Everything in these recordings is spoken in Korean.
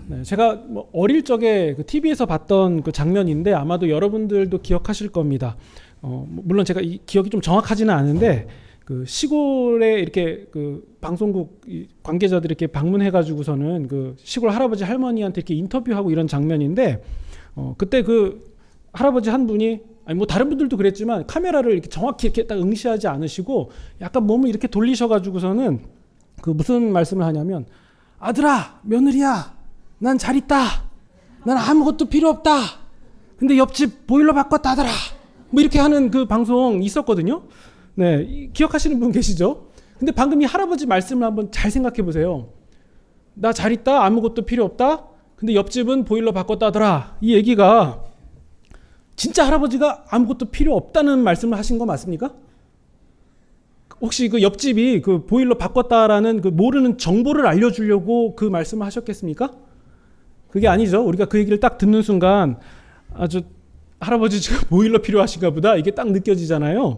네, 제가 뭐 어릴 적에 그 TV에서 봤던 그 장면인데 아마도 여러분들도 기억하실 겁니다. 물론 제가 이 기억이 좀 정확하지는 않은데 그 시골에 이렇게 그 방송국 관계자들이 이렇게 방문해가지고서는 그 시골 할아버지 할머니한테 이렇게 인터뷰하고 이런 장면인데 그때 그 할아버지 한 분이 아니 뭐 다른 분들도 그랬지만 카메라를 이렇게 정확히 이렇게 딱 응시하지 않으시고 약간 몸을 이렇게 돌리셔가지고서는 그 무슨 말씀을 하냐면 아들아 며느리야 난 잘 있다. 난 아무것도 필요 없다. 근데 옆집 보일러 바꿨다 하더라. 뭐 이렇게 하는 그 방송 있었거든요. 네, 기억하시는 분 계시죠? 근데 방금 이 할아버지 말씀을 한번 잘 생각해 보세요. 나 잘 있다. 아무것도 필요 없다. 근데 옆집은 보일러 바꿨다 하더라. 이 얘기가 진짜 할아버지가 아무것도 필요 없다는 말씀을 하신 거 맞습니까? 혹시 그 옆집이 그 보일러 바꿨다라는 그 모르는 정보를 알려주려고 그 말씀을 하셨겠습니까? 그게 아니죠. 우리가 그 얘기를 딱 듣는 순간 아주 할아버지 지금 보일러 필요하신가 보다 이게 딱 느껴지잖아요.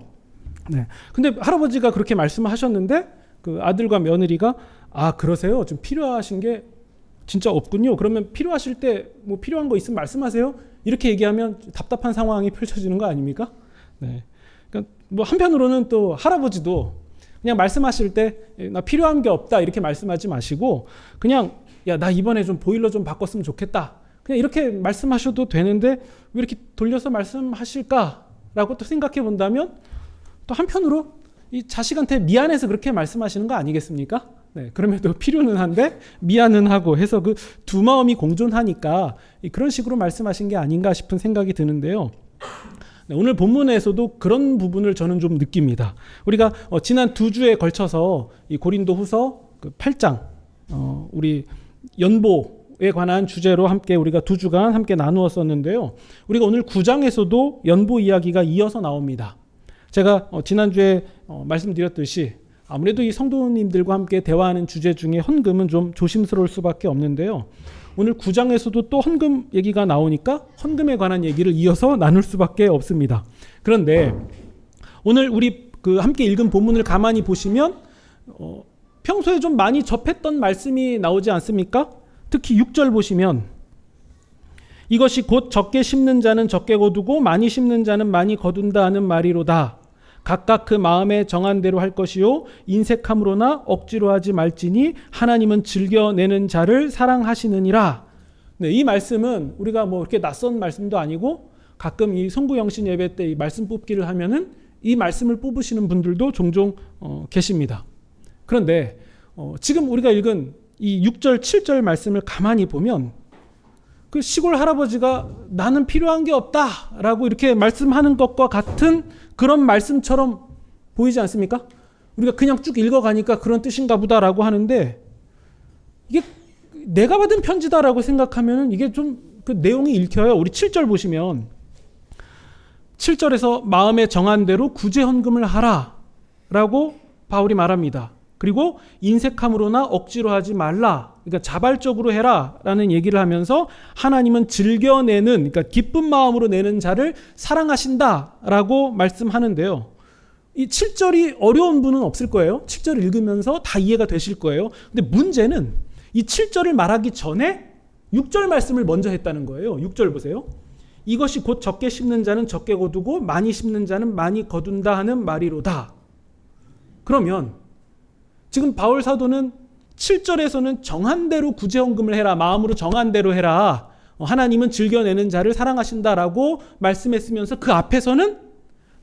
네. 근데 할아버지가 그렇게 말씀하셨는데 그 아들과 며느리가 아 그러세요? 좀 필요하신 게 진짜 없군요. 그러면 필요하실 때 뭐 필요한 거 있으면 말씀하세요. 이렇게 얘기하면 답답한 상황이 펼쳐지는 거 아닙니까? 네. 그러니까 뭐 한편으로는 또 할아버지도 그냥 말씀하실 때 나 필요한 게 없다 이렇게 말씀하지 마시고 그냥 야, 나 이번에 좀 보일러 좀 바꿨으면 좋겠다. 그냥 이렇게 말씀하셔도 되는데 왜 이렇게 돌려서 말씀하실까라고 또 생각해 본다면 또 한편으로 이 자식한테 미안해서 그렇게 말씀하시는 거 아니겠습니까? 네, 그럼에도 필요는 한데 미안은 하고 해서 그 두 마음이 공존하니까 그런 식으로 말씀하신 게 아닌가 싶은 생각이 드는데요. 네, 오늘 본문에서도 그런 부분을 저는 좀 느낍니다. 우리가 지난 두 주에 걸쳐서 이 고린도후서 그 8장 우리 연보에 관한 주제로 함께 우리가 두 주간 함께 나누었었는데요. 우리가 오늘 9장에서도 연보 이야기가 이어서 나옵니다. 제가 지난주에 말씀드렸듯이 아무래도 이 성도님들과 함께 대화하는 주제 중에 헌금은 좀 조심스러울 수밖에 없는데요. 오늘 9장에서도 또 헌금 얘기가 나오니까 헌금에 관한 얘기를 이어서 나눌 수밖에 없습니다. 그런데 오늘 우리 그 함께 읽은 본문을 가만히 보시면 평소에 좀 많이 접했던 말씀이 나오지 않습니까? 특히 6절 보시면 이것이 곧 적게 심는 자는 적게 거두고 많이 심는 자는 많이 거둔다 하는 말이로다. 각각 그 마음에 정한 대로 할 것이요 인색함으로나 억지로 하지 말지니 하나님은 즐겨내는 자를 사랑하시느니라. 네, 이 말씀은 우리가 뭐 이렇게 낯선 말씀도 아니고 가끔 이 성구영신 예배 때 이 말씀 뽑기를 하면은 이 말씀을 뽑으시는 분들도 종종 계십니다. 그런데 지금 우리가 읽은 이 6절 7절 말씀을 가만히 보면 그 시골 할아버지가 나는 필요한 게 없다라고 이렇게 말씀하는 것과 같은 그런 말씀처럼 보이지 않습니까? 우리가 그냥 쭉 읽어가니까 그런 뜻인가 보다라고 하는데 이게 내가 받은 편지다라고 생각하면 이게 좀 그 내용이 읽혀요. 우리 7절 보시면 7절에서 마음에 정한 대로 구제 헌금을 하라라고 바울이 말합니다. 그리고 인색함으로나 억지로 하지 말라. 그러니까 자발적으로 해라라는 얘기를 하면서 하나님은 즐겨내는 그러니까 기쁜 마음으로 내는 자를 사랑하신다라고 말씀하는데요. 이 7절이 어려운 분은 없을 거예요. 7절 읽으면서 다 이해가 되실 거예요. 근데 문제는 이 7절을 말하기 전에 6절 말씀을 먼저 했다는 거예요. 6절 보세요. 이것이 곧 적게 심는 자는 적게 거두고 많이 심는 자는 많이 거둔다 하는 말이로다. 그러면 지금 바울 사도는 7절에서는 정한 대로 구제헌금을 해라. 마음으로 정한 대로 해라. 하나님은 즐겨내는 자를 사랑하신다라고 말씀했으면서 그 앞에서는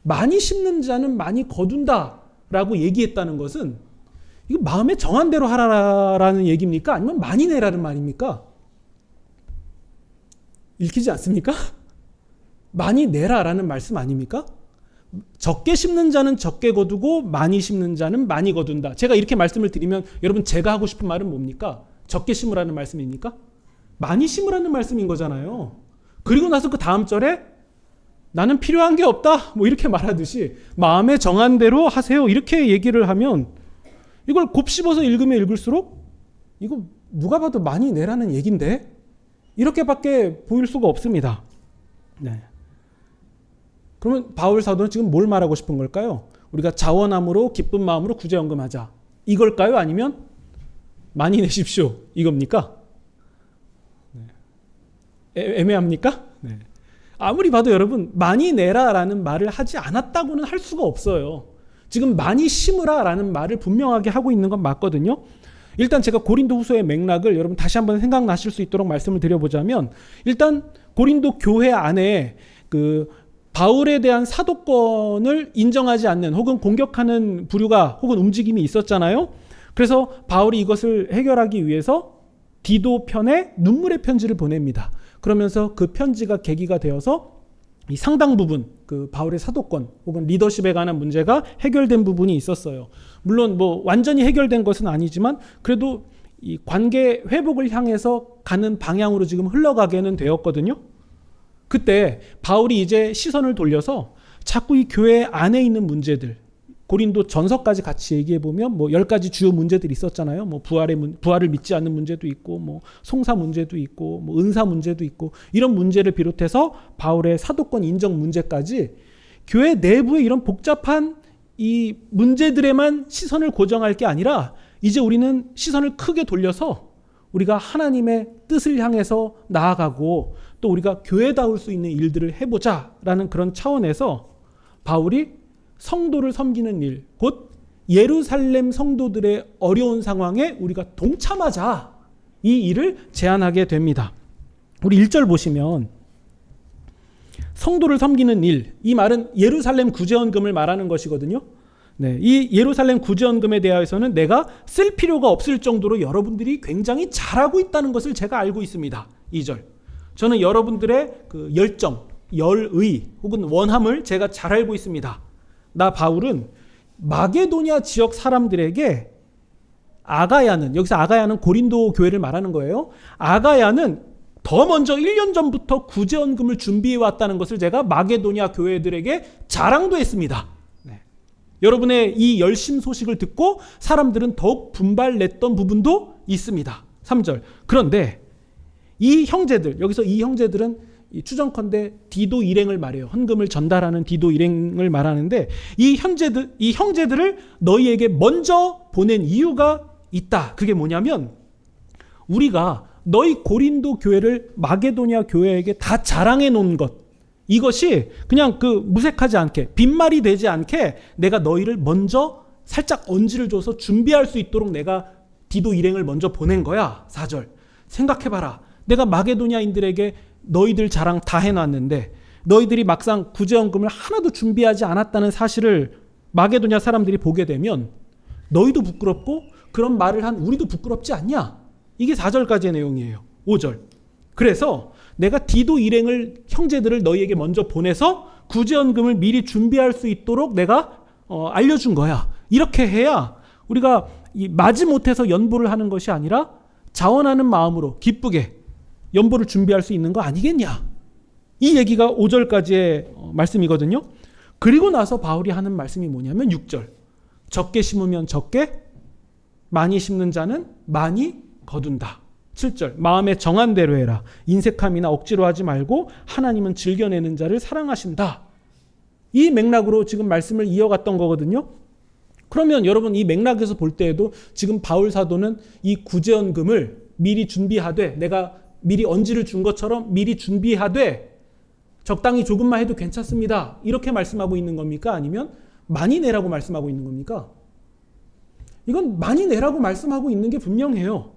많이 심는 자는 많이 거둔다라고 얘기했다는 것은 이거 마음에 정한 대로 하라라는 얘기입니까? 아니면 많이 내라는 말입니까? 읽히지 않습니까? 많이 내라라는 말씀 아닙니까? 적게 심는 자는 적게 거두고 많이 심는 자는 많이 거둔다. 제가 이렇게 말씀을 드리면 여러분 제가 하고 싶은 말은 뭡니까? 적게 심으라는 말씀입니까? 많이 심으라는 말씀인 거잖아요. 그리고 나서 그 다음 절에 나는 필요한 게 없다 뭐 이렇게 말하듯이 마음에 정한 대로 하세요 이렇게 얘기를 하면 이걸 곱씹어서 읽으면 읽을수록 이거 누가 봐도 많이 내라는 얘기인데 이렇게밖에 보일 수가 없습니다. 네. 그러면 바울 사도는 지금 뭘 말하고 싶은 걸까요? 우리가 자원함으로 기쁜 마음으로 구제헌금하자 이걸까요? 아니면 많이 내십시오 이겁니까? 애매합니까? 네. 아무리 봐도 여러분 많이 내라라는 말을 하지 않았다고는 할 수가 없어요. 지금 많이 심으라라는 말을 분명하게 하고 있는 건 맞거든요. 일단 제가 고린도후서의 맥락을 여러분 다시 한번 생각나실 수 있도록 말씀을 드려보자면, 일단 고린도 교회 안에 그 바울에 대한 사도권을 인정하지 않는 혹은 공격하는 부류가 혹은 움직임이 있었잖아요. 그래서 바울이 이것을 해결하기 위해서 디도 편에 눈물의 편지를 보냅니다. 그러면서 그 편지가 계기가 되어서 이 상당 부분 그 바울의 사도권 혹은 리더십에 관한 문제가 해결된 부분이 있었어요. 물론 뭐 완전히 해결된 것은 아니지만 그래도 이 관계 회복을 향해서 가는 방향으로 지금 흘러가게는 되었거든요. 그때 바울이 이제 시선을 돌려서 자꾸 이 교회 안에 있는 문제들, 고린도 전서까지 같이 얘기해 보면 뭐 10가지 주요 문제들이 있었잖아요. 뭐 부활을 믿지 않는 문제도 있고, 뭐 송사 문제도 있고, 뭐 은사 문제도 있고, 이런 문제를 비롯해서 바울의 사도권 인정 문제까지 교회 내부의 이런 복잡한 이 문제들에만 시선을 고정할 게 아니라 이제 우리는 시선을 크게 돌려서 우리가 하나님의 뜻을 향해서 나아가고 또 우리가 교회다울 수 있는 일들을 해보자라는 그런 차원에서 바울이 성도를 섬기는 일, 곧 예루살렘 성도들의 어려운 상황에 우리가 동참하자, 이 일을 제안하게 됩니다. 우리 1절 보시면 성도를 섬기는 일, 이 말은 예루살렘 구제헌금을 말하는 것이거든요. 네, 이 예루살렘 구제헌금에 대해서는 내가 쓸 필요가 없을 정도로 여러분들이 굉장히 잘하고 있다는 것을 제가 알고 있습니다. 2절. 저는 여러분들의 그 열정, 열의 혹은 원함을 제가 잘 알고 있습니다. 나 바울은 마게도냐 지역 사람들에게 아가야는, 여기서 아가야는 고린도 교회를 말하는 거예요. 아가야는 더 먼저 1년 전부터 구제헌금을 준비해 왔다는 것을 제가 마게도냐 교회들에게 자랑도 했습니다. 네. 여러분의 이 열심 소식을 듣고 사람들은 더욱 분발냈던 부분도 있습니다. 3절. 그런데 이 형제들, 여기서 이 형제들은 추정컨대 디도 일행을 말해요. 헌금을 전달하는 디도 일행을 말하는데 이 형제들을 너희에게 먼저 보낸 이유가 있다. 그게 뭐냐면 우리가 너희 고린도 교회를 마게도냐 교회에게 다 자랑해 놓은 것, 이것이 그냥 그 무색하지 않게 빈말이 되지 않게 내가 너희를 먼저 살짝 언지를 줘서 준비할 수 있도록 내가 디도 일행을 먼저 보낸 거야. 4절. 생각해봐라. 내가 마게도냐인들에게 너희들 자랑 다 해놨는데 너희들이 막상 구제헌금을 하나도 준비하지 않았다는 사실을 마게도냐 사람들이 보게 되면 너희도 부끄럽고 그런 말을 한 우리도 부끄럽지 않냐? 이게 4절까지의 내용이에요. 5절. 그래서 내가 디도 일행을 형제들을 너희에게 먼저 보내서 구제헌금을 미리 준비할 수 있도록 내가 알려준 거야. 이렇게 해야 우리가 마지못해서 연보를 하는 것이 아니라 자원하는 마음으로 기쁘게 연보를 준비할 수 있는 거 아니겠냐. 이 얘기가 5절까지의 말씀이거든요. 그리고 나서 바울이 하는 말씀이 뭐냐면 6절. 적게 심으면 적게, 많이 심는 자는 많이 거둔다. 7절. 마음에 정한 대로 해라. 인색함이나 억지로 하지 말고 하나님은 즐겨내는 자를 사랑하신다. 이 맥락으로 지금 말씀을 이어갔던 거거든요. 그러면 여러분 이 맥락에서 볼 때에도 지금 바울 사도는 이 구제헌금을 미리 준비하되, 내가 미리 언지를 준 것처럼 미리 준비하되 적당히 조금만 해도 괜찮습니다, 이렇게 말씀하고 있는 겁니까? 아니면 많이 내라고 말씀하고 있는 겁니까? 이건 많이 내라고 말씀하고 있는 게 분명해요.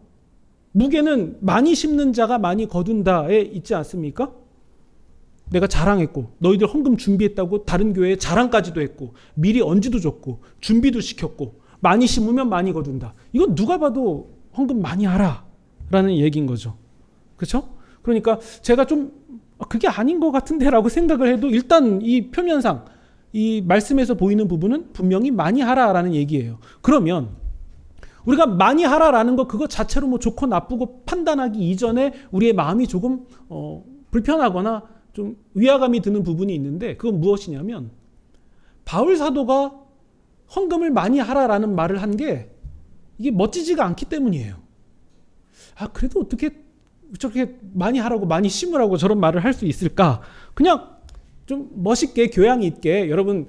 무게는 많이 심는 자가 많이 거둔다에 있지 않습니까? 내가 자랑했고 너희들 헌금 준비했다고 다른 교회에 자랑까지도 했고 미리 언지도 줬고 준비도 시켰고 많이 심으면 많이 거둔다. 이건 누가 봐도 헌금 많이 하라 라는 얘기인 거죠. 그렇죠? 그러니까 제가 좀 그게 아닌 것 같은데 라고 생각을 해도 일단 이 표면상 이 말씀에서 보이는 부분은 분명히 많이 하라라는 얘기예요. 그러면 우리가 많이 하라라는 거 그거 자체로 뭐 좋고 나쁘고 판단하기 이전에 우리의 마음이 조금 불편하거나 좀 위화감이 드는 부분이 있는데, 그건 무엇이냐면 바울 사도가 헌금을 많이 하라라는 말을 한 게 이게 멋지지가 않기 때문이에요. 아, 그래도 어떻게 저렇게 많이 하라고 많이 심으라고 저런 말을 할 수 있을까? 그냥 좀 멋있게 교양 있게 여러분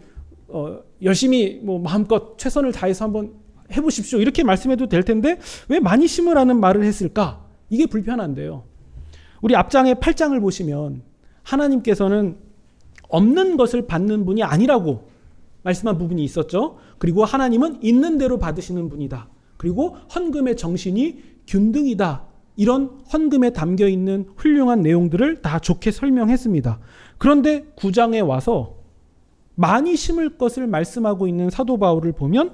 열심히 뭐 마음껏 최선을 다해서 한번 해보십시오, 이렇게 말씀해도 될 텐데 왜 많이 심으라는 말을 했을까? 이게 불편한데요. 우리 앞장의 8장을 보시면 하나님께서는 없는 것을 받는 분이 아니라고 말씀한 부분이 있었죠. 그리고 하나님은 있는 대로 받으시는 분이다. 그리고 헌금의 정신이 균등이다. 이런 헌금에 담겨 있는 훌륭한 내용들을 다 좋게 설명했습니다. 그런데 9장에 와서 많이 심을 것을 말씀하고 있는 사도 바울을 보면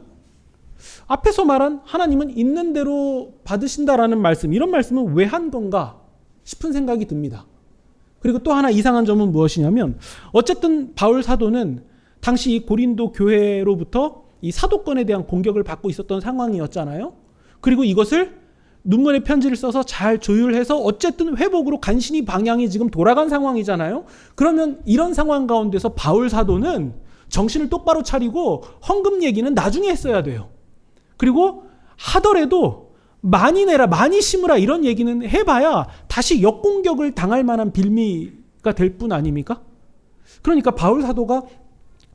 앞에서 말한 하나님은 있는 대로 받으신다라는 말씀, 이런 말씀은 왜 한 건가 싶은 생각이 듭니다. 그리고 또 하나 이상한 점은 무엇이냐면 어쨌든 바울 사도는 당시 이 고린도 교회로부터 이 사도권에 대한 공격을 받고 있었던 상황이었잖아요. 그리고 이것을 눈물의 편지를 써서 잘 조율해서 어쨌든 회복으로 간신히 방향이 지금 돌아간 상황이잖아요. 그러면 이런 상황 가운데서 바울 사도는 정신을 똑바로 차리고 헌금 얘기는 나중에 했어야 돼요. 그리고 하더라도 많이 내라, 많이 심으라 이런 얘기는 해봐야 다시 역공격을 당할 만한 빌미가 될 뿐 아닙니까? 그러니까 바울 사도가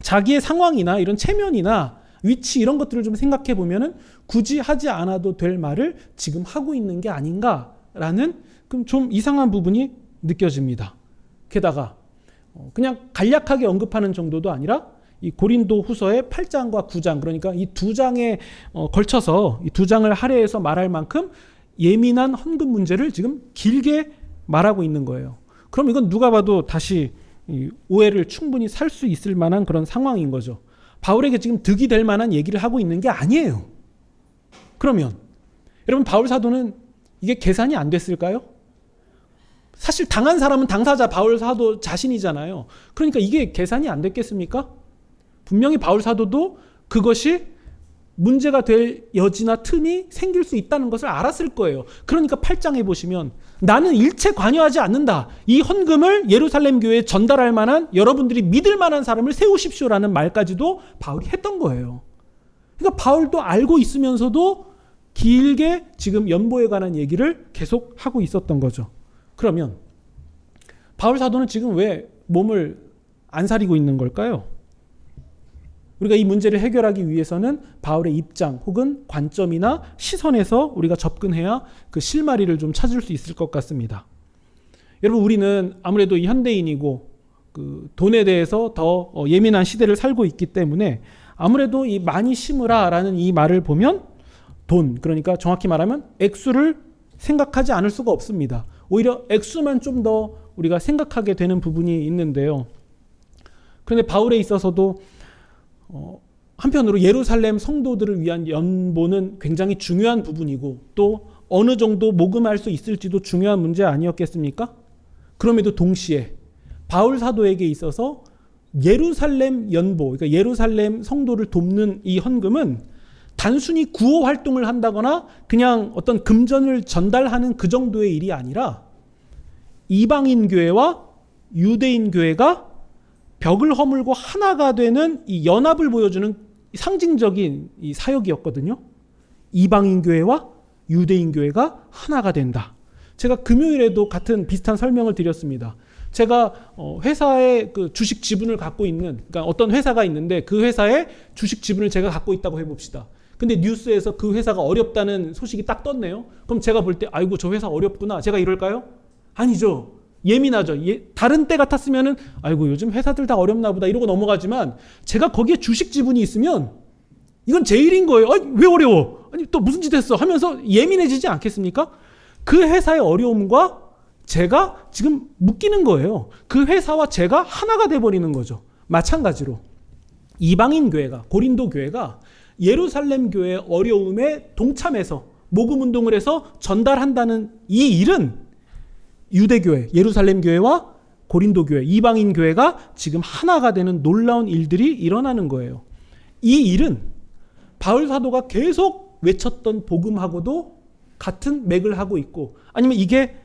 자기의 상황이나 이런 체면이나 위치 이런 것들을 좀 생각해 보면은 굳이 하지 않아도 될 말을 지금 하고 있는 게 아닌가라는 좀 이상한 부분이 느껴집니다. 게다가 그냥 간략하게 언급하는 정도도 아니라 이 고린도 후서의 8장과 9장, 그러니까 이 두 장에 걸쳐서 이 두 장을 할애해서 말할 만큼 예민한 헌금 문제를 지금 길게 말하고 있는 거예요. 그럼 이건 누가 봐도 다시 이 오해를 충분히 살 수 있을 만한 그런 상황인 거죠. 바울에게 지금 득이 될 만한 얘기를 하고 있는 게 아니에요. 그러면 여러분, 바울 사도는 이게 계산이 안 됐을까요? 사실 당한 사람은 당사자 바울 사도 자신이잖아요. 그러니까 이게 계산이 안 됐겠습니까? 분명히 바울 사도도 그것이 문제가 될 여지나 틈이 생길 수 있다는 것을 알았을 거예요. 그러니까 8장에 보시면 나는 일체 관여하지 않는다. 이 헌금을 예루살렘 교회에 전달할 만한, 여러분들이 믿을 만한 사람을 세우십시오라는 말까지도 바울이 했던 거예요. 그러니까 바울도 알고 있으면서도 길게 지금 연보에 관한 얘기를 계속 하고 있었던 거죠. 그러면 바울 사도는 지금 왜 몸을 안 사리고 있는 걸까요? 우리가 이 문제를 해결하기 위해서는 바울의 입장 혹은 관점이나 시선에서 우리가 접근해야 그 실마리를 좀 찾을 수 있을 것 같습니다. 여러분, 우리는 아무래도 현대인이고 그 돈에 대해서 더 예민한 시대를 살고 있기 때문에 아무래도 이 많이 심으라라는 이 말을 보면 돈, 그러니까 정확히 말하면 액수를 생각하지 않을 수가 없습니다. 오히려 액수만 좀 더 우리가 생각하게 되는 부분이 있는데요. 그런데 바울에 있어서도 한편으로 예루살렘 성도들을 위한 연보는 굉장히 중요한 부분이고 또 어느 정도 모금할 수 있을지도 중요한 문제 아니었겠습니까? 그럼에도 동시에 바울 사도에게 있어서 예루살렘 연보, 그러니까 예루살렘 성도를 돕는 이 헌금은 단순히 구호 활동을 한다거나 그냥 어떤 금전을 전달하는 그 정도의 일이 아니라 이방인 교회와 유대인 교회가 벽을 허물고 하나가 되는 이 연합을 보여주는 상징적인 이 사역이었거든요. 이방인 교회와 유대인 교회가 하나가 된다. 제가 금요일에도 같은 비슷한 설명을 드렸습니다. 제가 회사의 그 주식 지분을 갖고 있는, 그러니까 어떤 회사가 있는데 그 회사의 주식 지분을 제가 갖고 있다고 해봅시다. 근데 뉴스에서 그 회사가 어렵다는 소식이 딱 떴네요. 그럼 제가 볼 때 아이고 저 회사 어렵구나, 제가 이럴까요? 아니죠. 예민하죠. 다른 때 같았으면은 아이고 요즘 회사들 다 어렵나 보다 이러고 넘어가지만 제가 거기에 주식 지분이 있으면 이건 제 일인 거예요. 아니, 왜 어려워? 아니 또 무슨 짓 했어? 하면서 예민해지지 않겠습니까? 그 회사의 어려움과 제가 지금 묶이는 거예요. 그 회사와 제가 하나가 돼버리는 거죠. 마찬가지로 이방인 교회가, 고린도 교회가 예루살렘 교회의 어려움에 동참해서 모금 운동을 해서 전달한다는 이 일은 유대교회, 예루살렘 교회와 고린도 교회, 이방인 교회가 지금 하나가 되는 놀라운 일들이 일어나는 거예요. 이 일은 바울 사도가 계속 외쳤던 복음하고도 같은 맥을 하고 있고, 아니면 이게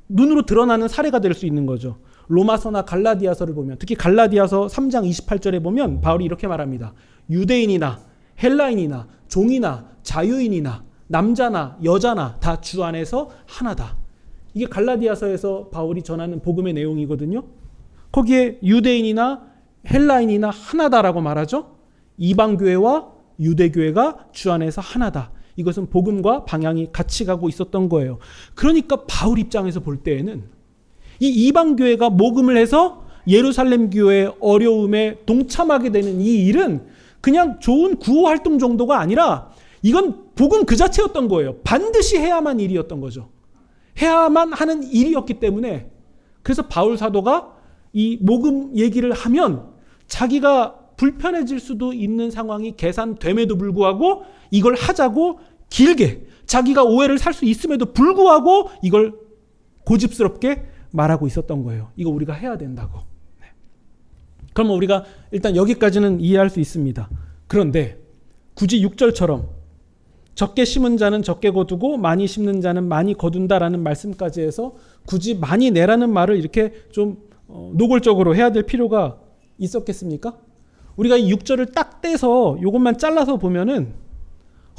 눈으로 드러나는 사례가 될 수 있는 거죠. 로마서나 갈라디아서를 보면, 특히 갈라디아서 3장 28절에 보면 바울이 이렇게 말합니다. 유대인이나 헬라인이나 종이나 자유인이나 남자나 여자나 다 주 안에서 하나다. 이게 갈라디아서에서 바울이 전하는 복음의 내용이거든요. 거기에 유대인이나 헬라인이나 하나다라고 말하죠. 이방교회와 유대교회가 주 안에서 하나다. 이것은 복음과 방향이 같이 가고 있었던 거예요. 그러니까 바울 입장에서 볼 때에는 이 이방 교회가 모금을 해서 예루살렘 교회의 어려움에 동참하게 되는 이 일은 그냥 좋은 구호 활동 정도가 아니라 이건 복음 그 자체였던 거예요. 반드시 해야만 일이었던 거죠. 해야만 하는 일이었기 때문에 그래서 바울 사도가 이 모금 얘기를 하면 자기가 불편해질 수도 있는 상황이 계산됨에도 불구하고 이걸 하자고 길게 자기가 오해를 살 수 있음에도 불구하고 이걸 고집스럽게 말하고 있었던 거예요. 이거 우리가 해야 된다고. 그러면 우리가 일단 여기까지는 이해할 수 있습니다. 그런데 굳이 6절처럼 적게 심은 자는 적게 거두고 많이 심는 자는 많이 거둔다라는 말씀까지 해서 굳이 많이 내라는 말을 이렇게 좀 노골적으로 해야 될 필요가 있었겠습니까? 우리가 이 6절을 딱 떼서 이것만 잘라서 보면은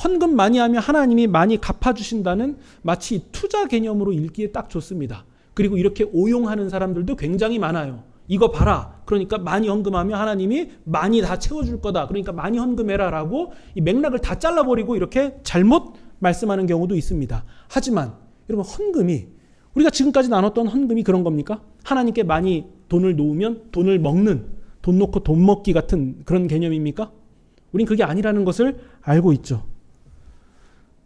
헌금 많이 하면 하나님이 많이 갚아주신다는 마치 투자 개념으로 읽기에 딱 좋습니다. 그리고 이렇게 오용하는 사람들도 굉장히 많아요. 이거 봐라. 그러니까 많이 헌금하면 하나님이 많이 다 채워줄 거다. 그러니까 많이 헌금해라 라고 이 맥락을 다 잘라버리고 이렇게 잘못 말씀하는 경우도 있습니다. 하지만 여러분 헌금이 우리가 지금까지 나눴던 헌금이 그런 겁니까? 하나님께 많이 돈을 놓으면 돈을 먹는 돈 놓고 돈 먹기 같은 그런 개념입니까? 우린 그게 아니라는 것을 알고 있죠.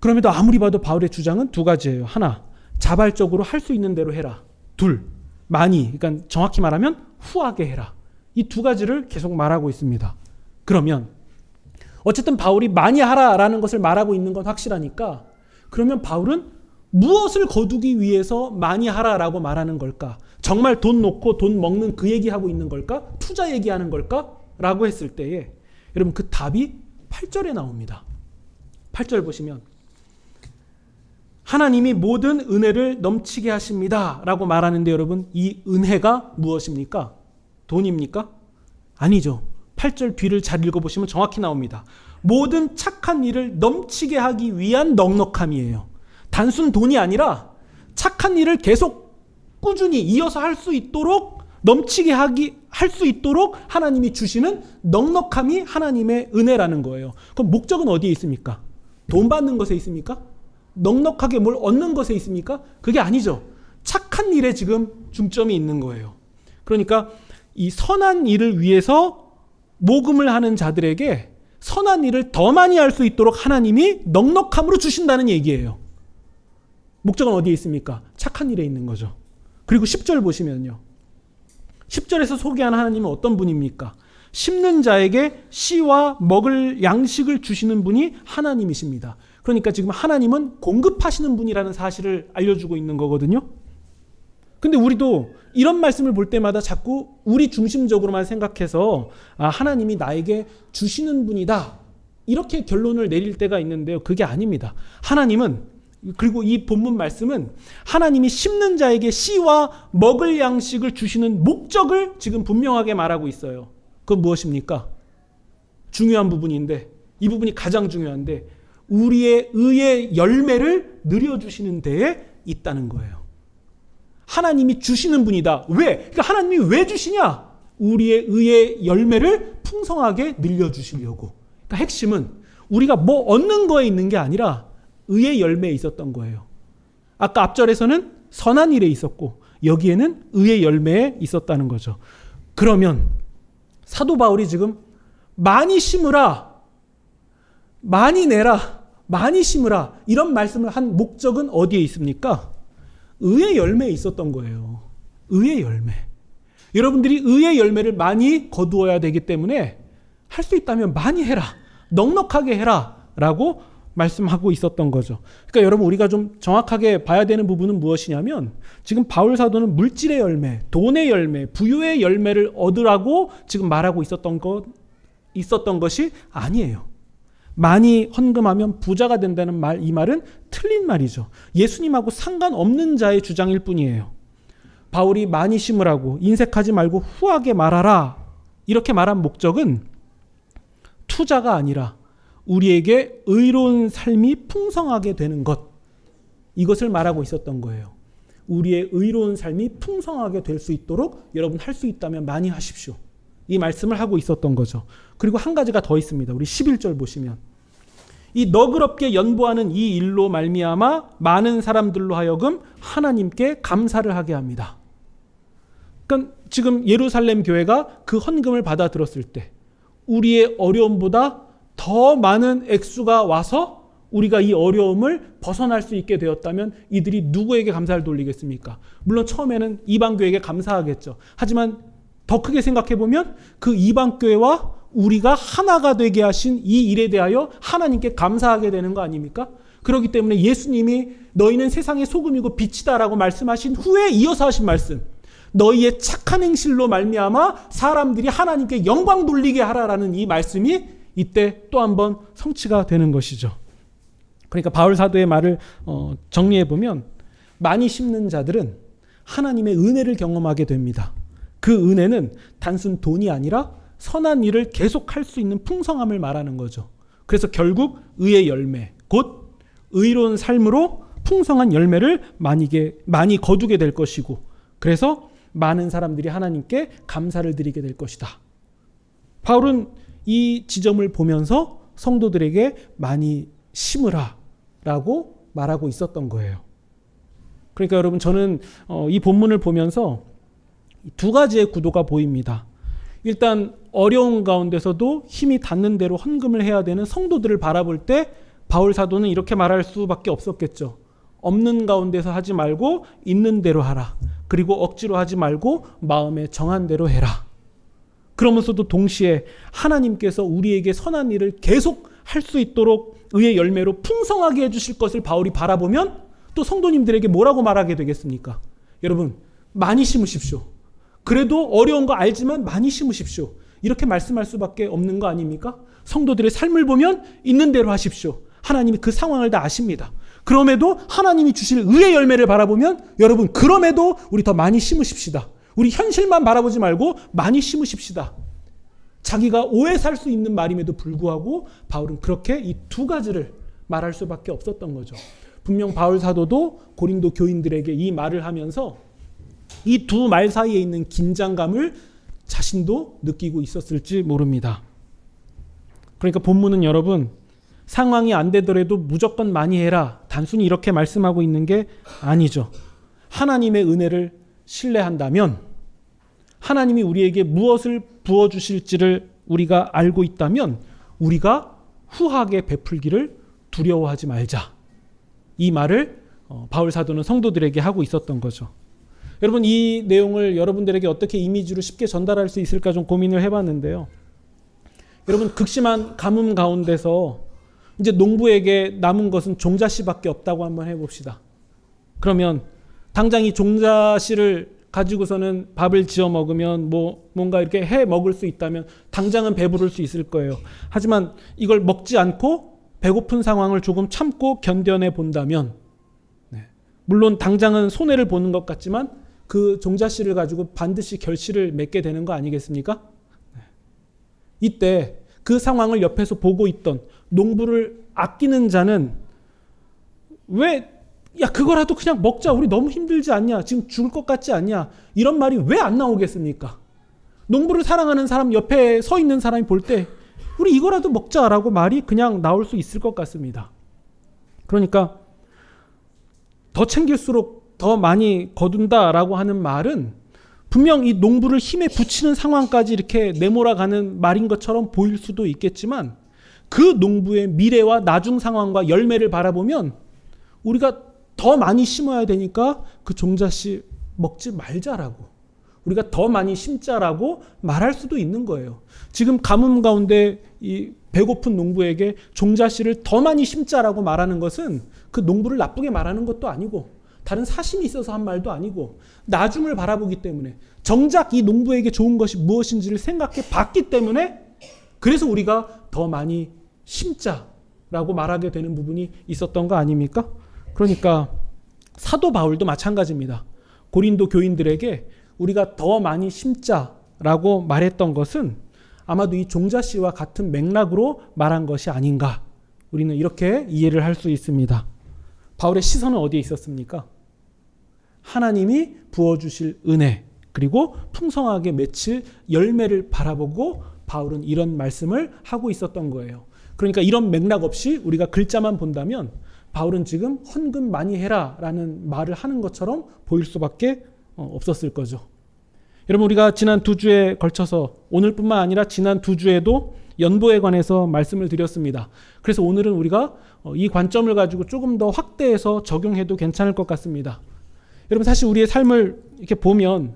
그럼에도 아무리 봐도 바울의 주장은 두 가지예요. 하나, 자발적으로 할 수 있는 대로 해라. 둘, 많이, 그러니까 정확히 말하면 후하게 해라. 이 두 가지를 계속 말하고 있습니다. 그러면 어쨌든 바울이 많이 하라라는 것을 말하고 있는 건 확실하니까 그러면 바울은 무엇을 거두기 위해서 많이 하라라고 말하는 걸까? 정말 돈 놓고 돈 먹는 그 얘기하고 있는 걸까? 투자 얘기하는 걸까? 라고 했을 때에 여러분 그 답이 8절에 나옵니다. 8절 보시면 하나님이 모든 은혜를 넘치게 하십니다 라고 말하는데 여러분 이 은혜가 무엇입니까? 돈입니까? 아니죠. 8절 뒤를 잘 읽어보시면 정확히 나옵니다. 모든 착한 일을 넘치게 하기 위한 넉넉함이에요. 단순 돈이 아니라 착한 일을 계속 꾸준히 이어서 할 수 있도록 넘치게 할 수 있도록 하나님이 주시는 넉넉함이 하나님의 은혜라는 거예요. 그럼 목적은 어디에 있습니까? 돈 받는 것에 있습니까? 넉넉하게 뭘 얻는 것에 있습니까? 그게 아니죠. 착한 일에 지금 중점이 있는 거예요. 그러니까 이 선한 일을 위해서 모금을 하는 자들에게 선한 일을 더 많이 할 수 있도록 하나님이 넉넉함으로 주신다는 얘기예요. 목적은 어디에 있습니까? 착한 일에 있는 거죠. 그리고 10절 보시면요. 10절에서 소개하는 하나님은 어떤 분입니까? 심는 자에게 씨와 먹을 양식을 주시는 분이 하나님이십니다. 그러니까 지금 하나님은 공급하시는 분이라는 사실을 알려주고 있는 거거든요. 근데 우리도 이런 말씀을 볼 때마다 자꾸 우리 중심적으로만 생각해서 하나님이 나에게 주시는 분이다. 이렇게 결론을 내릴 때가 있는데요. 그게 아닙니다. 하나님은 그리고 이 본문 말씀은 하나님이 심는 자에게 씨와 먹을 양식을 주시는 목적을 지금 분명하게 말하고 있어요. 그건 무엇입니까? 중요한 부분인데 이 부분이 가장 중요한데 우리의 의의 열매를 늘려주시는 데에 있다는 거예요. 하나님이 주시는 분이다. 왜? 그러니까 하나님이 왜 주시냐? 우리의 의의 열매를 풍성하게 늘려주시려고. 그러니까 핵심은 우리가 뭐 얻는 거에 있는 게 아니라 의의 열매에 있었던 거예요. 아까 앞절에서는 선한 일에 있었고 여기에는 의의 열매에 있었다는 거죠. 그러면 사도 바울이 지금 많이 심으라, 많이 내라, 많이 심으라 이런 말씀을 한 목적은 어디에 있습니까? 의의 열매에 있었던 거예요. 의의 열매. 여러분들이 의의 열매를 많이 거두어야 되기 때문에 할 수 있다면 많이 해라, 넉넉하게 해라 라고 말씀하고 있었던 거죠. 그러니까 여러분 우리가 좀 정확하게 봐야 되는 부분은 무엇이냐면 지금 바울 사도는 물질의 열매, 돈의 열매, 부유의 열매를 얻으라고 지금 말하고 있었던 것이 아니에요. 많이 헌금하면 부자가 된다는 말, 이 말은 틀린 말이죠. 예수님하고 상관없는 자의 주장일 뿐이에요. 바울이 많이 심으라고 인색하지 말고 후하게 말하라 이렇게 말한 목적은 투자가 아니라 우리에게 의로운 삶이 풍성하게 되는 것, 이것을 말하고 있었던 거예요. 우리의 의로운 삶이 풍성하게 될 수 있도록 여러분 할 수 있다면 많이 하십시오. 이 말씀을 하고 있었던 거죠. 그리고 한 가지가 더 있습니다. 우리 11절 보시면 이 너그럽게 연보하는 이 일로 말미암아 많은 사람들로 하여금 하나님께 감사를 하게 합니다. 그러니까 지금 예루살렘 교회가 그 헌금을 받아 들었을 때 우리의 어려움보다 더 많은 액수가 와서 우리가 이 어려움을 벗어날 수 있게 되었다면 이들이 누구에게 감사를 돌리겠습니까? 물론 처음에는 이방교회에게 감사하겠죠. 하지만 더 크게 생각해 보면 그 이방교회와 우리가 하나가 되게 하신 이 일에 대하여 하나님께 감사하게 되는 거 아닙니까? 그렇기 때문에 예수님이 너희는 세상의 소금이고 빛이다라고 말씀하신 후에 이어서 하신 말씀, 너희의 착한 행실로 말미암아 사람들이 하나님께 영광 돌리게 하라라는 이 말씀이 이때 또 한 번 성취가 되는 것이죠. 그러니까 바울 사도의 말을 정리해 보면 많이 심는 자들은 하나님의 은혜를 경험하게 됩니다. 그 은혜는 단순 돈이 아니라 선한 일을 계속할 수 있는 풍성함을 말하는 거죠. 그래서 결국 의의 열매, 곧 의로운 삶으로 풍성한 열매를 많이 거두게 될 것이고, 그래서 많은 사람들이 하나님께 감사를 드리게 될 것이다. 바울은 이 지점을 보면서 성도들에게 많이 심으라 라고 말하고 있었던 거예요. 그러니까 여러분, 저는 이 본문을 보면서 두 가지의 구도가 보입니다. 일단 어려운 가운데서도 힘이 닿는 대로 헌금을 해야 되는 성도들을 바라볼 때 바울 사도는 이렇게 말할 수밖에 없었겠죠. 없는 가운데서 하지 말고 있는 대로 하라. 그리고 억지로 하지 말고 마음에 정한 대로 해라. 그러면서도 동시에 하나님께서 우리에게 선한 일을 계속 할 수 있도록 의의 열매로 풍성하게 해주실 것을 바울이 바라보면 또 성도님들에게 뭐라고 말하게 되겠습니까? 여러분, 많이 심으십시오. 그래도 어려운 거 알지만 많이 심으십시오. 이렇게 말씀할 수밖에 없는 거 아닙니까? 성도들의 삶을 보면 있는 대로 하십시오. 하나님이 그 상황을 다 아십니다. 그럼에도 하나님이 주실 의의 열매를 바라보면 여러분, 그럼에도 우리 더 많이 심으십시다. 우리 현실만 바라보지 말고 많이 심으십시다. 자기가 오해 살 수 있는 말임에도 불구하고 바울은 그렇게 이 두 가지를 말할 수밖에 없었던 거죠. 분명 바울 사도도 고린도 교인들에게 이 말을 하면서 이 두 말 사이에 있는 긴장감을 자신도 느끼고 있었을지 모릅니다. 그러니까 본문은 여러분, 상황이 안 되더라도 무조건 많이 해라, 단순히 이렇게 말씀하고 있는 게 아니죠. 하나님의 은혜를 신뢰한다면, 하나님이 우리에게 무엇을 부어주실지를 우리가 알고 있다면 우리가 후하게 베풀기를 두려워하지 말자. 이 말을 바울 사도는 성도들에게 하고 있었던 거죠. 여러분, 이 내용을 여러분들에게 어떻게 이미지로 쉽게 전달할 수 있을까 좀 고민을 해봤는데요. 여러분, 극심한 가뭄 가운데서 이제 농부에게 남은 것은 종자씨밖에 없다고 한번 해봅시다. 그러면 당장 이 종자씨를 가지고서는 밥을 지어 먹으면 뭔가 이렇게 해 먹을 수 있다면 당장은 배부를 수 있을 거예요. 하지만 이걸 먹지 않고 배고픈 상황을 조금 참고 견뎌내 본다면, 물론 당장은 손해를 보는 것 같지만 그 종자씨를 가지고 반드시 결실을 맺게 되는 거 아니겠습니까? 이때 그 상황을 옆에서 보고 있던 농부를 아끼는 자는 야, 그거라도 그냥 먹자. 우리 너무 힘들지 않냐? 지금 죽을 것 같지 않냐? 이런 말이 왜 안 나오겠습니까? 농부를 사랑하는 사람 옆에 서 있는 사람이 볼 때 우리 이거라도 먹자라고 말이 그냥 나올 수 있을 것 같습니다. 그러니까 더 챙길수록 더 많이 거둔다라고 하는 말은 분명 이 농부를 힘에 붙이는 상황까지 이렇게 내몰아가는 말인 것처럼 보일 수도 있겠지만 그 농부의 미래와 나중 상황과 열매를 바라보면 우리가 더 많이 심어야 되니까 그 종자씨 먹지 말자라고, 우리가 더 많이 심자라고 말할 수도 있는 거예요. 지금 가뭄 가운데 이 배고픈 농부에게 종자씨를 더 많이 심자라고 말하는 것은 그 농부를 나쁘게 말하는 것도 아니고 다른 사심이 있어서 한 말도 아니고 나중을 바라보기 때문에 정작 이 농부에게 좋은 것이 무엇인지를 생각해 봤기 때문에 그래서 우리가 더 많이 심자라고 말하게 되는 부분이 있었던 거 아닙니까? 그러니까 사도 바울도 마찬가지입니다. 고린도 교인들에게 우리가 더 많이 심자라고 말했던 것은 아마도 이 종자씨와 같은 맥락으로 말한 것이 아닌가, 우리는 이렇게 이해를 할 수 있습니다. 바울의 시선은 어디에 있었습니까? 하나님이 부어주실 은혜, 그리고 풍성하게 맺힐 열매를 바라보고 바울은 이런 말씀을 하고 있었던 거예요. 그러니까 이런 맥락 없이 우리가 글자만 본다면 바울은 지금 헌금 많이 해라 라는 말을 하는 것처럼 보일 수밖에 없었을 거죠. 여러분, 우리가 지난 2주에 걸쳐서 오늘뿐만 아니라 지난 2주에도 연보에 관해서 말씀을 드렸습니다. 그래서 오늘은 우리가 이 관점을 가지고 조금 더 확대해서 적용해도 괜찮을 것 같습니다. 여러분, 사실 우리의 삶을 이렇게 보면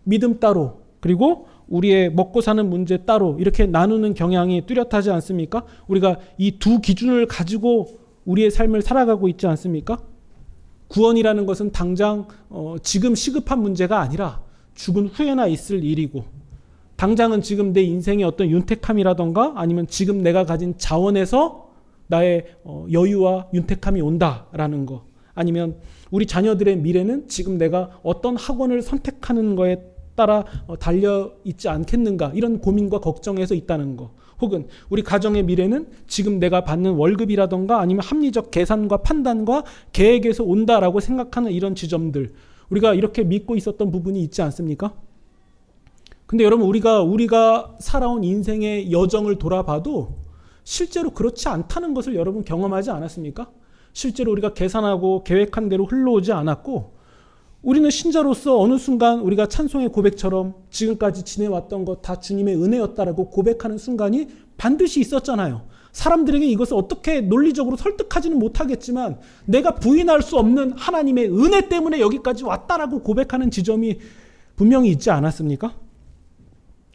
믿음 따로, 그리고 우리의 먹고 사는 문제 따로 이렇게 나누는 경향이 뚜렷하지 않습니까? 우리가 이 두 기준을 가지고 우리의 삶을 살아가고 있지 않습니까? 구원이라는 것은 당장 지금 시급한 문제가 아니라 죽은 후에나 있을 일이고, 당장은 지금 내 인생의 어떤 윤택함이라던가 아니면 지금 내가 가진 자원에서 나의 여유와 윤택함이 온다라는 거, 아니면 우리 자녀들의 미래는 지금 내가 어떤 학원을 선택하는 거에 따라 달려 있지 않겠는가, 이런 고민과 걱정에서 있다는 거, 혹은 우리 가정의 미래는 지금 내가 받는 월급이라던가 아니면 합리적 계산과 판단과 계획에서 온다라고 생각하는 이런 지점들, 우리가 이렇게 믿고 있었던 부분이 있지 않습니까? 근데 여러분, 우리가 살아온 인생의 여정을 돌아봐도 실제로 그렇지 않다는 것을 여러분 경험하지 않았습니까? 실제로 우리가 계산하고 계획한 대로 흘러오지 않았고, 우리는 신자로서 어느 순간 우리가 찬송의 고백처럼 지금까지 지내왔던 것 다 주님의 은혜였다라고 고백하는 순간이 반드시 있었잖아요. 사람들에게 이것을 어떻게 논리적으로 설득하지는 못하겠지만 내가 부인할 수 없는 하나님의 은혜 때문에 여기까지 왔다라고 고백하는 지점이 분명히 있지 않았습니까?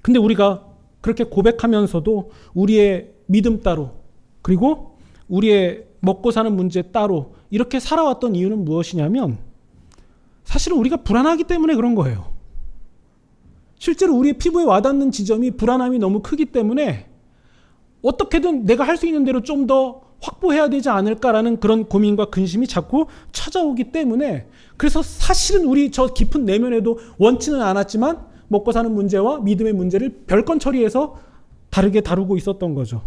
근데 우리가 그렇게 고백하면서도 우리의 믿음 따로, 그리고 우리의 먹고 사는 문제 따로 이렇게 살아왔던 이유는 무엇이냐면, 사실은 우리가 불안하기 때문에 그런 거예요. 실제로 우리의 피부에 와닿는 지점이 불안함이 너무 크기 때문에 어떻게든 내가 할 수 있는 대로 좀 더 확보해야 되지 않을까라는 그런 고민과 근심이 자꾸 찾아오기 때문에, 그래서 사실은 우리 저 깊은 내면에도 원치는 않았지만 먹고 사는 문제와 믿음의 문제를 별건 처리해서 다르게 다루고 있었던 거죠.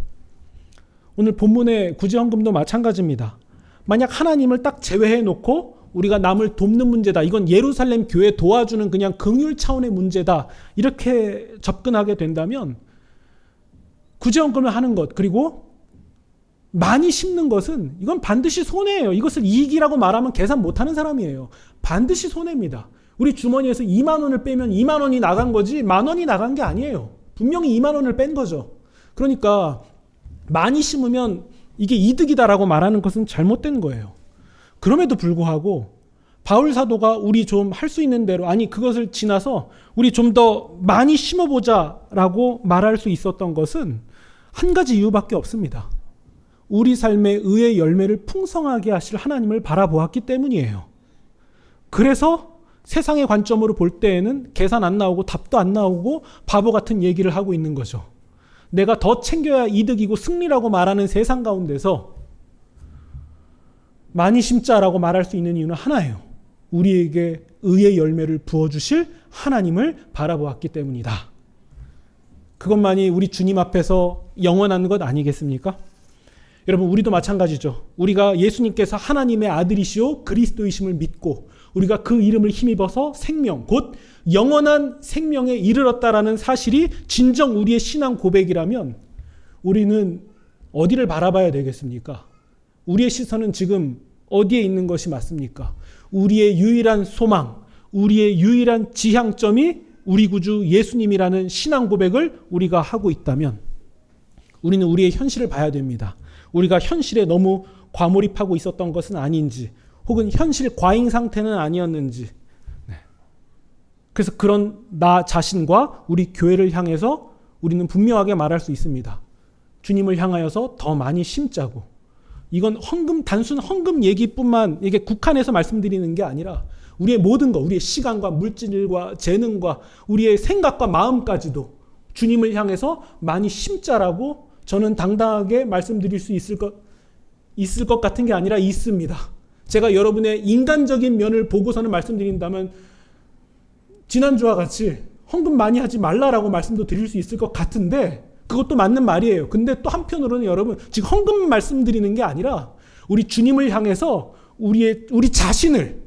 오늘 본문의 구제헌금도 마찬가지입니다. 만약 하나님을 딱 제외해 놓고 우리가 남을 돕는 문제다, 이건 예루살렘 교회 도와주는 그냥 긍휼 차원의 문제다, 이렇게 접근하게 된다면 구제헌금을 하는 것, 그리고 많이 심는 것은 이건 반드시 손해예요. 이것을 이익이라고 말하면 계산 못하는 사람이에요. 반드시 손해입니다. 우리 주머니에서 2만 원을 빼면 2만 원이 나간 거지 1만 원이 나간 게 아니에요. 분명히 2만 원을 뺀 거죠. 그러니까 많이 심으면 이게 이득이다라고 말하는 것은 잘못된 거예요. 그럼에도 불구하고 바울 사도가 우리 좀 할 수 있는 대로, 아니 그것을 지나서 우리 좀 더 많이 심어보자라고 말할 수 있었던 것은 한 가지 이유밖에 없습니다. 우리 삶의 의의 열매를 풍성하게 하실 하나님을 바라보았기 때문이에요. 그래서 세상의 관점으로 볼 때에는 계산 안 나오고 답도 안 나오고 바보 같은 얘기를 하고 있는 거죠. 내가 더 챙겨야 이득이고 승리라고 말하는 세상 가운데서 많이 심자라고 말할 수 있는 이유는 하나예요. 우리에게 의의 열매를 부어주실 하나님을 바라보았기 때문이다. 그것만이 우리 주님 앞에서 영원한 것 아니겠습니까? 여러분, 우리도 마찬가지죠. 우리가 예수님께서 하나님의 아들이시오 그리스도이심을 믿고 우리가 그 이름을 힘입어서 생명, 곧 영원한 생명에 이르렀다라는 사실이 진정 우리의 신앙 고백이라면 우리는 어디를 바라봐야 되겠습니까? 우리의 시선은 지금 어디에 있는 것이 맞습니까? 우리의 유일한 소망, 우리의 유일한 지향점이 우리 구주 예수님이라는 신앙 고백을 우리가 하고 있다면 우리는 우리의 현실을 봐야 됩니다. 우리가 현실에 너무 과몰입하고 있었던 것은 아닌지, 혹은 현실 과잉 상태는 아니었는지. 그래서 그런 나 자신과 우리 교회를 향해서 우리는 분명하게 말할 수 있습니다. 주님을 향하여서 더 많이 심자고. 이건 단순 헌금 얘기뿐만 이게 국한해서 말씀드리는 게 아니라 우리의 모든 것, 우리의 시간과 물질과 재능과 우리의 생각과 마음까지도 주님을 향해서 많이 심자라고 저는 당당하게 말씀드릴 수 있을 것 같은 게 아니라 있습니다. 제가 여러분의 인간적인 면을 보고서는 말씀드린다면 지난주와 같이 헌금 많이 하지 말라라고 말씀도 드릴 수 있을 것 같은데 그것도 맞는 말이에요. 근데 또 한편으로는 여러분 지금 헌금 말씀드리는 게 아니라 우리 주님을 향해서 우리 자신을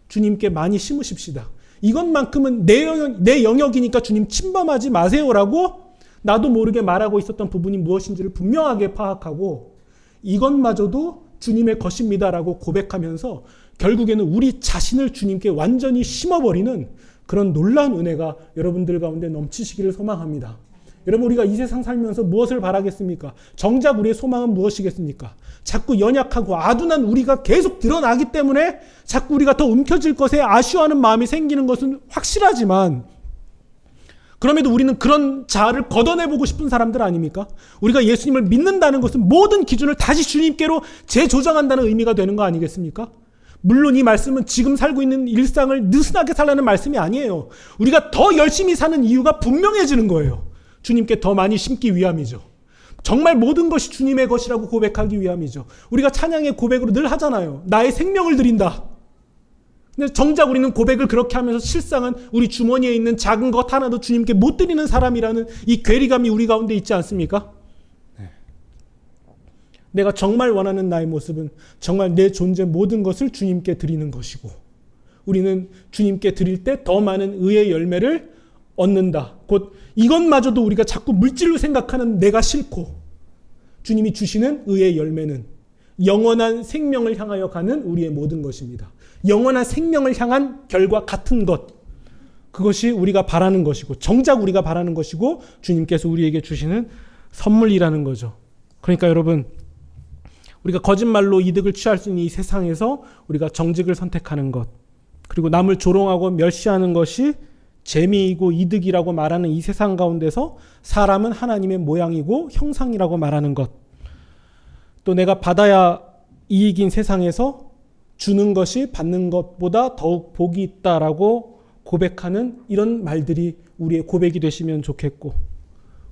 주님께 많이 심으십시다. 이것만큼은 내 영역이니까 주님 침범하지 마세요라고 나도 모르게 말하고 있었던 부분이 무엇인지를 분명하게 파악하고 이것마저도 주님의 것입니다라고 고백하면서 결국에는 우리 자신을 주님께 완전히 심어버리는 그런 놀라운 은혜가 여러분들 가운데 넘치시기를 소망합니다. 여러분, 우리가 이 세상 살면서 무엇을 바라겠습니까? 정작 우리의 소망은 무엇이겠습니까? 자꾸 연약하고 아둔한 우리가 계속 드러나기 때문에 자꾸 우리가 더 움켜질 것에 아쉬워하는 마음이 생기는 것은 확실하지만, 그럼에도 우리는 그런 자아를 걷어내보고 싶은 사람들 아닙니까? 우리가 예수님을 믿는다는 것은 모든 기준을 다시 주님께로 재조정한다는 의미가 되는 거 아니겠습니까? 물론 이 말씀은 지금 살고 있는 일상을 느슨하게 살라는 말씀이 아니에요. 우리가 더 열심히 사는 이유가 분명해지는 거예요. 주님께 더 많이 심기 위함이죠. 정말 모든 것이 주님의 것이라고 고백하기 위함이죠. 우리가 찬양의 고백으로 늘 하잖아요. 나의 생명을 드린다. 근데 정작 우리는 고백을 그렇게 하면서 실상은 우리 주머니에 있는 작은 것 하나도 주님께 못 드리는 사람이라는 이 괴리감이 우리 가운데 있지 않습니까? 네. 내가 정말 원하는 나의 모습은 정말 내 존재 모든 것을 주님께 드리는 것이고, 우리는 주님께 드릴 때 더 많은 의의 열매를 얻는다. 곧 이것마저도 우리가 자꾸 물질로 생각하는 내가 싫고, 주님이 주시는 의의 열매는 영원한 생명을 향하여 가는 우리의 모든 것입니다. 영원한 생명을 향한 결과 같은 것, 그것이 우리가 바라는 것이고, 정작 우리가 바라는 것이고, 주님께서 우리에게 주시는 선물이라는 거죠. 그러니까 여러분, 우리가 거짓말로 이득을 취할 수 있는 이 세상에서 우리가 정직을 선택하는 것, 그리고 남을 조롱하고 멸시하는 것이 재미이고 이득이라고 말하는 이 세상 가운데서 사람은 하나님의 모양이고 형상이라고 말하는 것, 또 내가 받아야 이익인 세상에서 주는 것이 받는 것보다 더욱 복이 있다라고 고백하는 이런 말들이 우리의 고백이 되시면 좋겠고,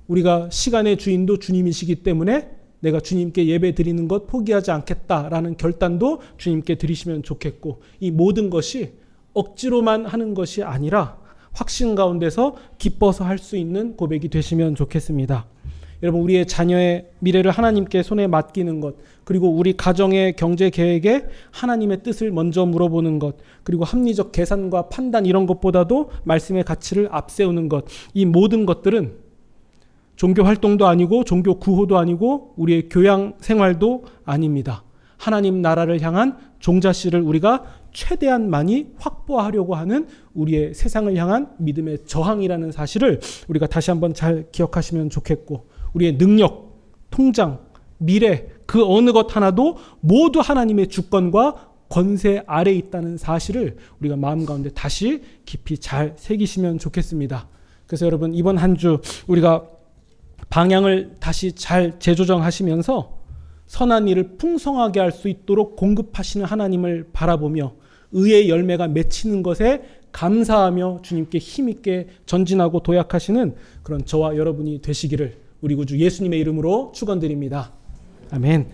우리가 시간의 주인도 주님이시기 때문에 내가 주님께 예배 드리는 것 포기하지 않겠다라는 결단도 주님께 드리시면 좋겠고, 이 모든 것이 억지로만 하는 것이 아니라 확신 가운데서 기뻐서 할 수 있는 고백이 되시면 좋겠습니다. 여러분, 우리의 자녀의 미래를 하나님께 손에 맡기는 것, 그리고 우리 가정의 경제 계획에 하나님의 뜻을 먼저 물어보는 것, 그리고 합리적 계산과 판단 이런 것보다도 말씀의 가치를 앞세우는 것, 이 모든 것들은 종교 활동도 아니고 종교 구호도 아니고 우리의 교양 생활도 아닙니다. 하나님 나라를 향한 종자씨를 우리가 최대한 많이 확보하려고 하는 우리의 세상을 향한 믿음의 저항이라는 사실을 우리가 다시 한번 잘 기억하시면 좋겠고, 우리의 능력, 통장, 미래 그 어느 것 하나도 모두 하나님의 주권과 권세 아래 있다는 사실을 우리가 마음 가운데 다시 깊이 잘 새기시면 좋겠습니다. 그래서 여러분, 이번 한 주 우리가 방향을 다시 잘 재조정하시면서 선한 일을 풍성하게 할 수 있도록 공급하시는 하나님을 바라보며 의의 열매가 맺히는 것에 감사하며 주님께 힘있게 전진하고 도약하시는 그런 저와 여러분이 되시기를 우리 구주 예수님의 이름으로 축원드립니다. 아멘.